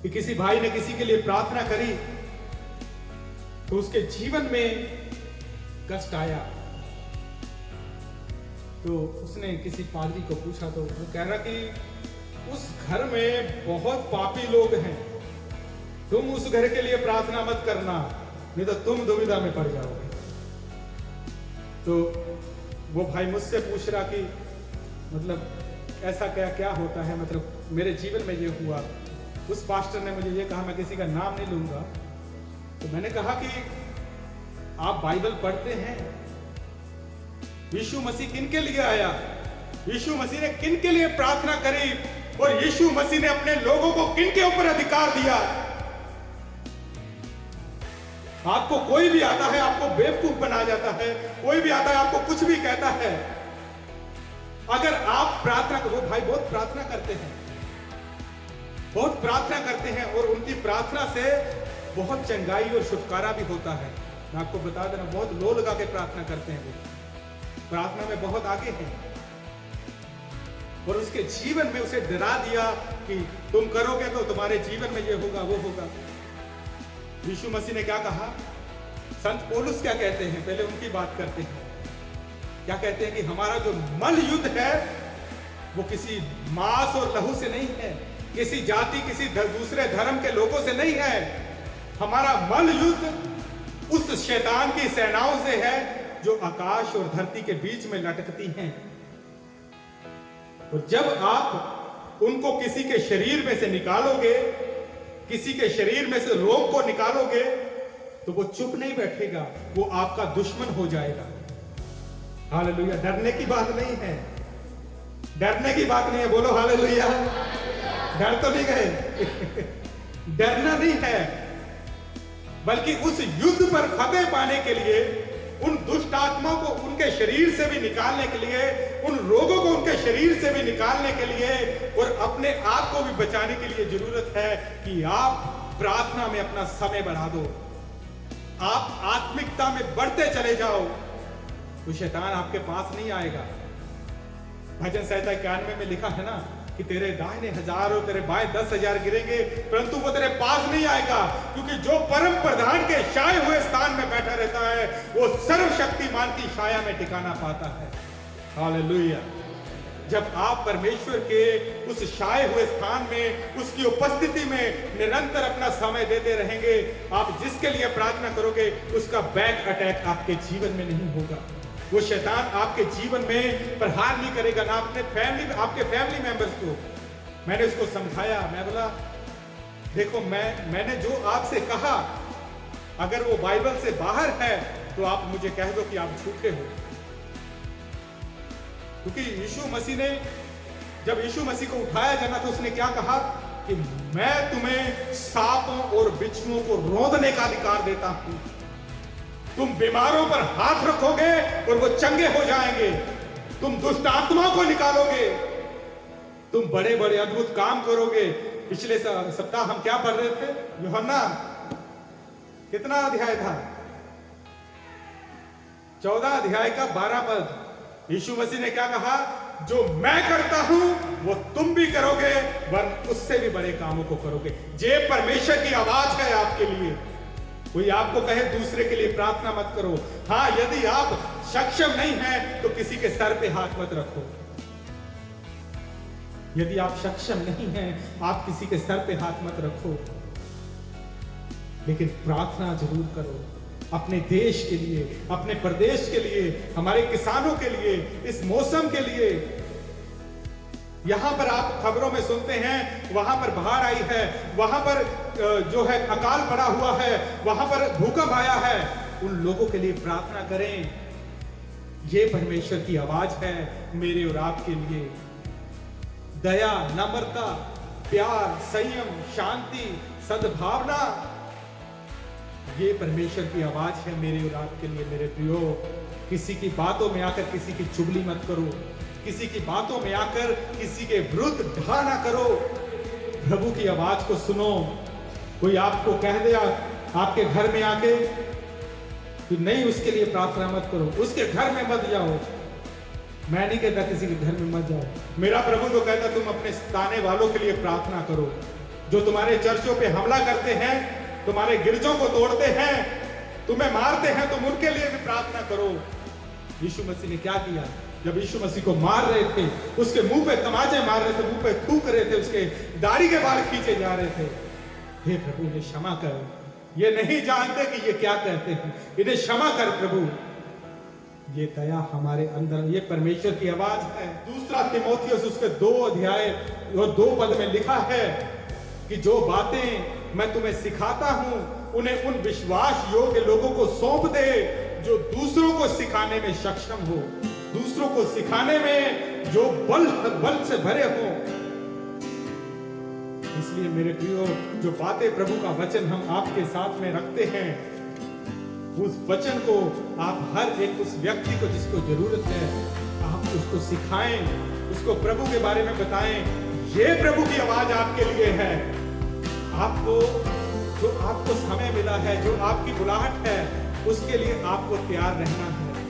कि किसी भाई ने किसी के लिए प्रार्थना करी तो उसके जीवन में कष्ट आया, तो उसने किसी पादरी को पूछा तो वो कह रहा कि उस घर में बहुत पापी लोग हैं, तुम उस घर के लिए प्रार्थना मत करना, नहीं तो तुम दुविधा में पड़ जाओगे। तो वो भाई मुझसे पूछ रहा कि मतलब ऐसा क्या क्या होता है, मतलब मेरे जीवन में ये हुआ। उस पास्टर ने मुझे ये कहा, मैं किसी का नाम नहीं लूंगा, तो मैंने कहा कि आप बाइबल पढ़ते हैं, यीशु मसीह किन के लिए आया, यीशु मसीह ने किन के लिए प्रार्थना करी, और यीशु मसीह ने अपने लोगों को किन के ऊपर अधिकार दिया। आपको कोई भी आता है आपको बेवकूफ बना जाता है, कोई भी आता है आपको कुछ भी कहता है। अगर आप प्रार्थना करो, भाई बहुत प्रार्थना करते हैं, बहुत प्रार्थना करते हैं, और उनकी प्रार्थना से बहुत चंगाई और छुटकारा भी होता है। मैं आपको बता देना, बहुत लो लगा के प्रार्थना करते हैं, वो प्रार्थना में बहुत आगे हैं, और उसके जीवन में उसे डरा दिया कि तुम करोगे तो तुम्हारे जीवन में ये होगा वो होगा। यीशु मसीह ने क्या कहा, संत पौलुस क्या कहते हैं, पहले उनकी बात करते हैं। क्या कहते हैं कि हमारा जो मल युद्ध है वो किसी मांस और लहू से नहीं है, किसी जाति किसी दूसरे धर्म के लोगों से नहीं है। हमारा मल युद्ध उस शैतान की सेनाओं से है जो आकाश और धरती के बीच में लटकती हैं। और जब आप उनको किसी के शरीर में से निकालोगे, किसी के शरीर में से रोग को निकालोगे, तो वो चुप नहीं बैठेगा, वो आपका दुश्मन हो जाएगा। हालेलुया। डरने की बात नहीं है, डरने की बात नहीं है, बोलो हालेलुया। डर तो नहीं गए डरना नहीं है, बल्कि उस युद्ध पर फतेह पाने के लिए, उन दुष्ट आत्माओं को उनके शरीर से भी निकालने के लिए, उन रोगों को उनके शरीर से भी निकालने के लिए, और अपने आप को भी बचाने के लिए जरूरत है कि आप प्रार्थना में अपना समय बढ़ा दो, आप आत्मिकता में बढ़ते चले जाओ, तो शैतान आपके पास नहीं आएगा। भजन संहिता 91 में लिखा है ना कि तेरे दाहिने 1000 और तेरे बाएं 10,000 गिरेंगे, परंतु वो तेरे पास नहीं आएगा, क्योंकि जो परम प्रधान के छाए हुए स्थान में बैठा रहता है वो सर्वशक्तिमान की छाया में ठिकाना पाता है। हालेलुया। जब आप परमेश्वर के उस छाए हुए स्थान में, उसकी उपस्थिति में निरंतर अपना समय देते रहेंगे, आप जिसके लिए प्रार्थना करोगे उसका बैक अटैक आपके जीवन में नहीं होगा। वो शैतान आपके जीवन में प्रहार नहीं करेगा, ना अपने फैमिली, आपके फैमिली मेंबर्स को। मैंने उसको समझाया, मैं बोला देखो मैंने जो आपसे कहा, अगर वो बाइबल से बाहर है तो आप मुझे कह दो कि आप झूठे हो। क्योंकि यीशु मसीह ने, जब यीशु मसीह को उठाया जाना तो उसने क्या कहा कि मैं तुम्हें सांपों और बिच्छुओं को रौंदने का अधिकार देता हूं, तुम बीमारों पर हाथ रखोगे और वो चंगे हो जाएंगे, तुम दुष्ट आत्माओं को निकालोगे, तुम बड़े बड़े अद्भुत काम करोगे। पिछले सप्ताह हम क्या पढ़ रहे थे, यूहन्ना कितना अध्याय था, 14 अध्याय का 12 पद। यीशु मसीह ने क्या कहा, जो मैं करता हूं वो तुम भी करोगे, वरन उससे भी बड़े कामों को करोगे। ये परमेश्वर की आवाज है आपके लिए। कोई आपको कहे दूसरे के लिए प्रार्थना मत करो, हाँ यदि आप सक्षम नहीं हैं तो किसी के सर पे हाथ मत रखो। यदि आप सक्षम नहीं हैं आप किसी के सर पे हाथ मत रखो, लेकिन प्रार्थना जरूर करो अपने देश के लिए, अपने प्रदेश के लिए, हमारे किसानों के लिए, इस मौसम के लिए। यहां पर आप खबरों में सुनते हैं वहां पर बाढ़ आई है, वहां पर जो है अकाल पड़ा हुआ है, वहां पर भूकंप आया है। उन लोगों के लिए प्रार्थना करें। ये परमेश्वर की आवाज है मेरे और आपके लिए। दया, नम्रता, प्यार, संयम, शांति, सद्भावना, ये परमेश्वर की आवाज है मेरे और आपके लिए। मेरे प्रियो, किसी की बातों में आकर किसी की चुगली मत करो, किसी की बातों में आकर किसी के विरुद्ध ढा ना करो। प्रभु की आवाज को सुनो। कोई आपको कह दिया आपके घर में आके कि नहीं उसके लिए प्रार्थना मत करो, उसके घर में मत जाओ। मैं नहीं कहता किसी के घर में मत जाओ, मेरा प्रभु तो कहता तुम अपने ताने वालों के लिए प्रार्थना करो। जो तुम्हारे चर्चों पे हमला करते हैं, तुम्हारे गिरजों को तोड़ते हैं, तुम्हें मारते हैं, तुम उनके लिए भी प्रार्थना करो। यीशु मसीह ने क्या किया? जब यीशु मसीह को मार रहे थे, उसके मुंह पे तमाचे मार रहे थे, मुंह पे थूक रहे थे, उसके दाढ़ी के बाल खींचे जा रहे थे, हे प्रभु इन्हें क्षमा कर, ये नहीं जानते कि ये क्या कहते हैं, इन्हें क्षमा कर प्रभु। ये दया हमारे अंदर, ये परमेश्वर की आवाज है। दूसरा तीमुथियुस उसके 2 अध्याय और 2 पद में लिखा है कि जो बातें मैं तुम्हें सिखाता हूं उन्हें उन विश्वास योग्य लोगों को सौंप दे जो दूसरों को सिखाने में सक्षम हो, दूसरों को सिखाने में जो बल से भरे हो। इसलिए मेरे प्रियो, जो बातें प्रभु का वचन हम आपके साथ में रखते हैं, उस वचन को आप हर एक उस व्यक्ति को जिसको जरूरत है, आप उसको सिखाएं, उसको प्रभु के बारे में बताएं। ये प्रभु की आवाज आपके लिए है। आपको जो आपको समय मिला है, जो आपकी बुलाहट है, उसके लिए आपको तैयार रहना है।